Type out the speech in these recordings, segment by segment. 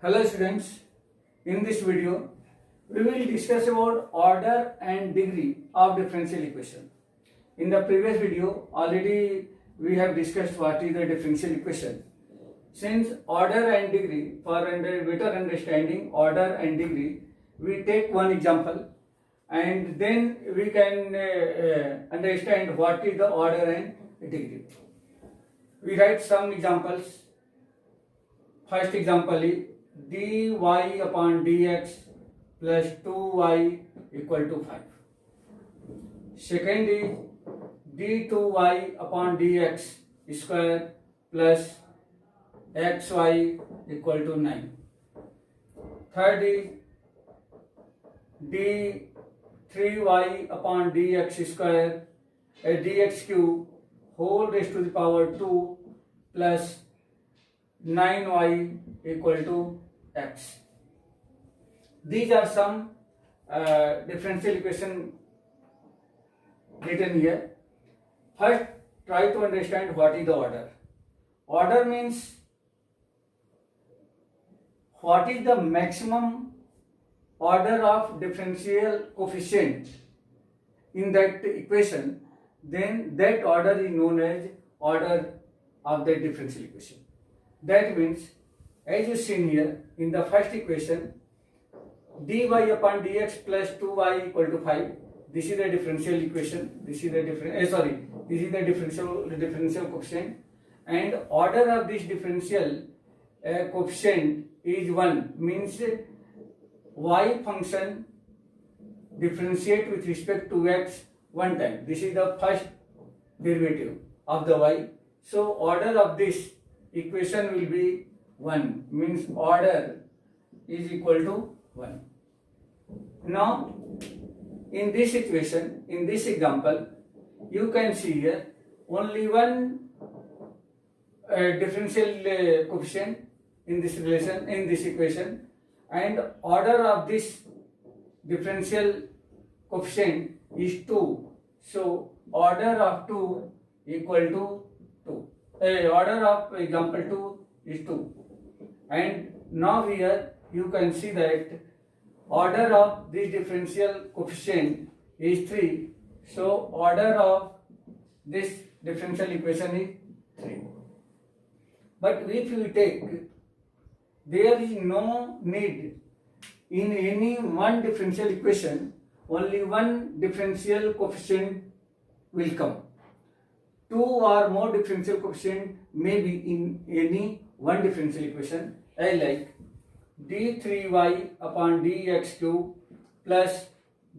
Hello students, in this video we will discuss about order and degree of differential equation. In the previous video already we have discussed what is the differential equation. Since order and degree, for better understanding order and degree, we take one example and then we can understand what is the order and degree. We write some examples. First example is dy upon dx plus 2y equal to 5. Second is d2y upon dx square plus xy equal to 9. Third is d3y upon dx square dx cube whole raised to the power 2 plus 9y equal to x. These are some differential equation written here. First, try to understand what is the order. Order means what is the maximum order of differential coefficient in that equation, then that order is known as order of the differential equation. That means, as you seen here in the first equation, dy upon dx plus 2y equal to 5. This is the differential equation. This is the differential coefficient, and order of this differential coefficient is 1. Means y function differentiate with respect to x one time. This is the first derivative of the y. So order of this equation will be 1, means order is equal to 1. Now in this equation, in this example, you can see here only one differential coefficient in this relation, in this equation, and order of this differential coefficient is 2. So order of 2 equal to 2. Order of example 2 is 2. And now here you can see that order of this differential coefficient is 3. So order of this differential equation is 3. But if you take, there is no need in any one differential equation, only one differential coefficient will come. 2 or more differential coefficient may be in any one differential equation, as like d3y upon dx cube plus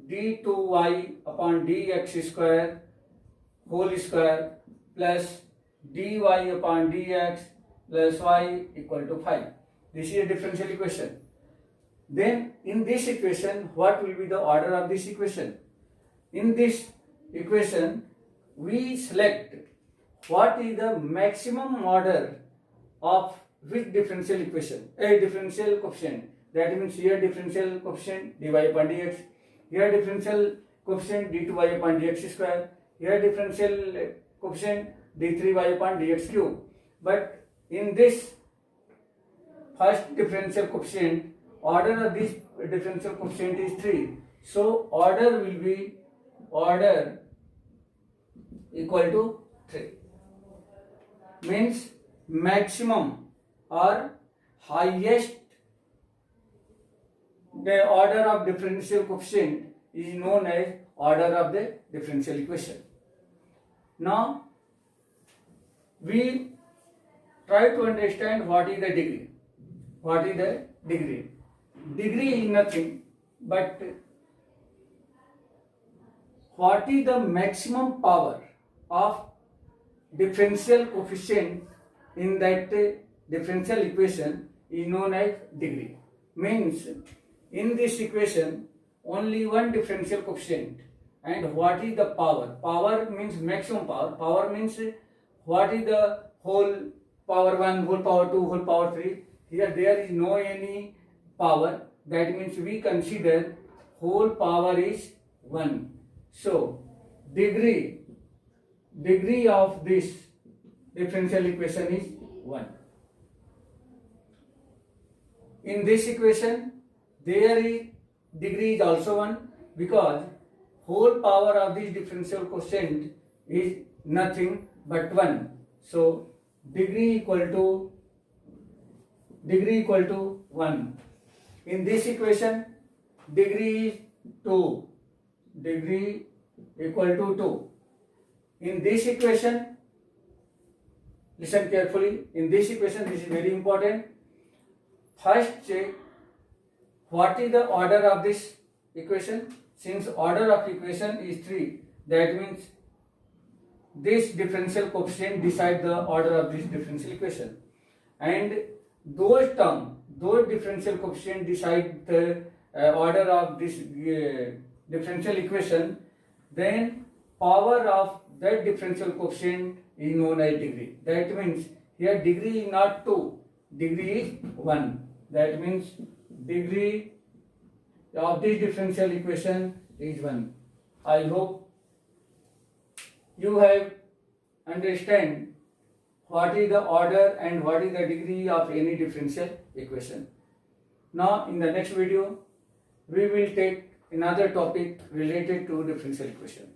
d2y upon dx square whole square plus dy upon dx plus y equal to 5. This is a differential equation. Then in this equation, what will be the order of this equation? In this equation, we select what is the maximum order of which differential equation, a differential coefficient. That means here differential coefficient dy upon dx, here differential coefficient d2y upon dx square, here differential coefficient d3y upon dx cube. But in this first differential coefficient, order of this differential coefficient is 3. So order will be order equal to 3. Means maximum or highest the order of differential coefficient is known as order of the differential equation. Now we try to understand what is the degree. What is the degree? Degree is nothing but what is the maximum power of differential coefficient in that differential equation is known as degree. Means in this equation only one differential coefficient, and what is the power? Power means maximum power. Power means what is the whole power 1, whole power 2, whole power 3. Here there is no any power. That means we consider whole power is 1. So degree of this differential equation is 1. in this equation there is degree is also 1 because whole power of this differential quotient is nothing but 1. So degree equal to 1. In this equation degree is 2. Degree equal to 2. In this equation, listen carefully, in this equation, this is very important. First check what is the order of this equation. Since order of equation is 3, that means this differential coefficient decide the order of this differential equation. And those differential coefficient decide the order of this differential equation, then power of that differential coefficient is known as degree. That means here degree is not 2, degree is 1. That means degree of this differential equation is 1. I hope you have understand what is the order and what is the degree of any differential equation. Now in the next video we will take another topic related to differential equation.